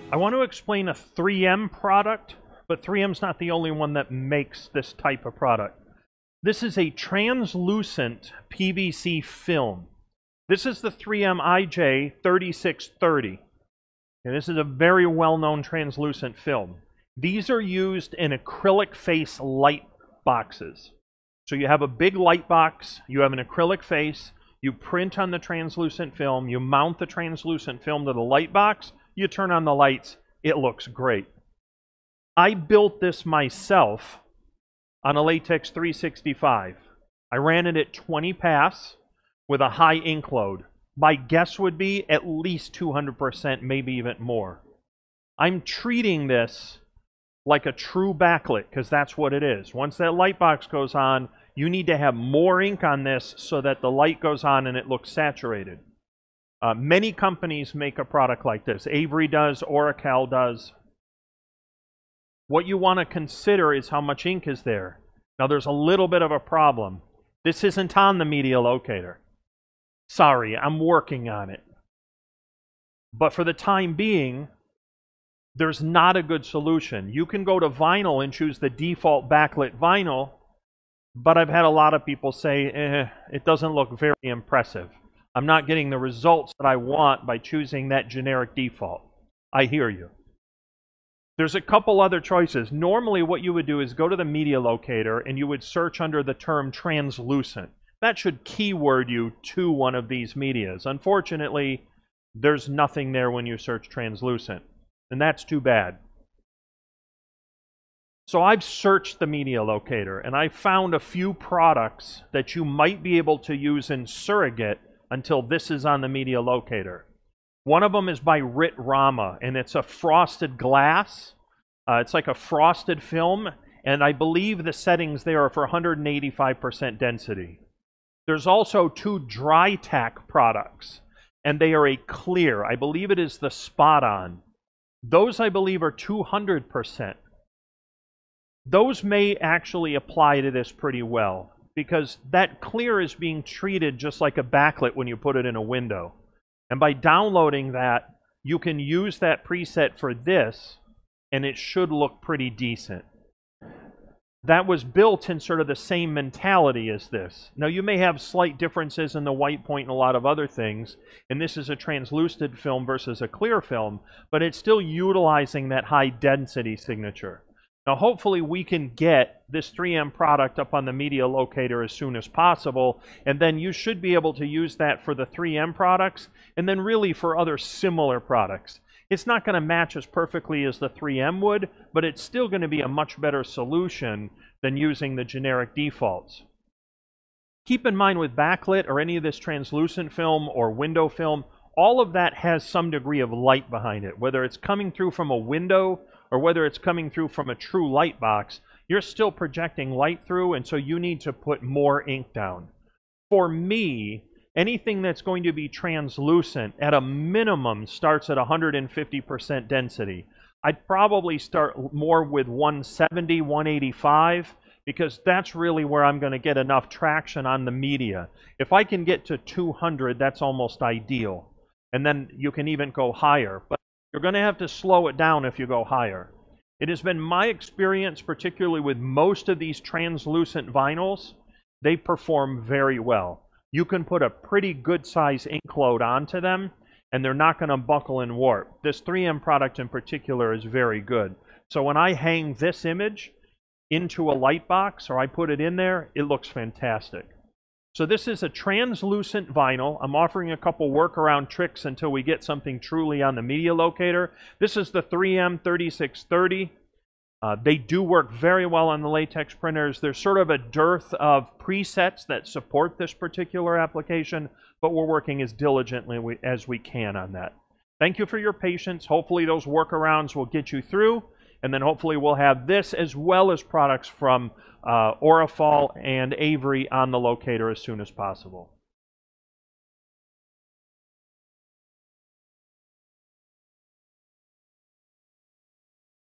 I want to explain a 3M product, but 3M's not the only one that makes this type of product. This is a translucent PVC film. This is the 3M IJ3630. And this is a very well-known translucent film. These are used in acrylic face light boxes. So you have a big light box, you have an acrylic face, you print on the translucent film, you mount the translucent film to the light box, you turn on the lights, it looks great. I built this myself on a Latex 365. I ran it at 20 pass with a high ink load. My guess would be at least 200%, maybe even more. I'm treating this like a true backlit, because that's what it is. Once that light box goes on, you need to have more ink on this so that the light goes on and it looks saturated. Many companies make a product like this. Avery does, Workaround does. What you want to consider is how much ink is there. Now there's a little bit of a problem. This isn't on the media locator. Sorry, I'm working on it. But for the time being, there's not a good solution. You can go to vinyl and choose the default backlit vinyl, but I've had a lot of people say, it doesn't look very impressive. I'm not getting the results that I want by choosing that generic default. I hear you. There's a couple other choices. Normally what you would do is go to the media locator and you would search under the term translucent. That should keyword you to one of these medias. Unfortunately, there's nothing there when you search translucent, and that's too bad. So I've searched the media locator, and I found a few products that you might be able to use in surrogate until this is on the media locator. One of them is by Rit Rama, and it's a frosted glass. It's like a frosted film, and I believe the settings there are for 185% density. There's also two dry tack products, and they are a clear. I believe it is the Spot On. Those, I believe, are 200%. Those may actually apply to this pretty well, because that clear is being treated just like a backlit when you put it in a window. And by downloading that, you can use that preset for this, and it should look pretty decent. That was built in sort of the same mentality as this. Now, you may have slight differences in the white point and a lot of other things, and this is a translucent film versus a clear film, but it's still utilizing that high density signature. Now, hopefully we can get this 3M product up on the media locator as soon as possible, and then you should be able to use that for the 3M products, and then really for other similar products. It's not going to match as perfectly as the 3M would, but it's still going to be a much better solution than using the generic defaults. Keep in mind with backlit or any of this translucent film or window film, all of that has some degree of light behind it. Whether it's coming through from a window or whether it's coming through from a true light box, you're still projecting light through, and so you need to put more ink down. For me, anything that's going to be translucent at a minimum starts at 150% density. I'd probably start more with 170, 185, because that's really where I'm going to get enough traction on the media. If I can get to 200, that's almost ideal. And then you can even go higher. But you're going to have to slow it down if you go higher. It has been my experience, particularly with most of these translucent vinyls, they perform very well. You can put a pretty good size ink load onto them, and they're not going to buckle and warp. This 3M product in particular is very good. So when I hang this image into a light box, or I put it in there, it looks fantastic. So this is a translucent vinyl. I'm offering a couple workaround tricks until we get something truly on the media locator. This is the 3M 3630. They do work very well on the latex printers. There's sort of a dearth of presets that support this particular application, but we're working as diligently as we can on that. Thank you for your patience. Hopefully those workarounds will get you through, and then hopefully we'll have this as well as products from Orifal and Avery on the locator as soon as possible.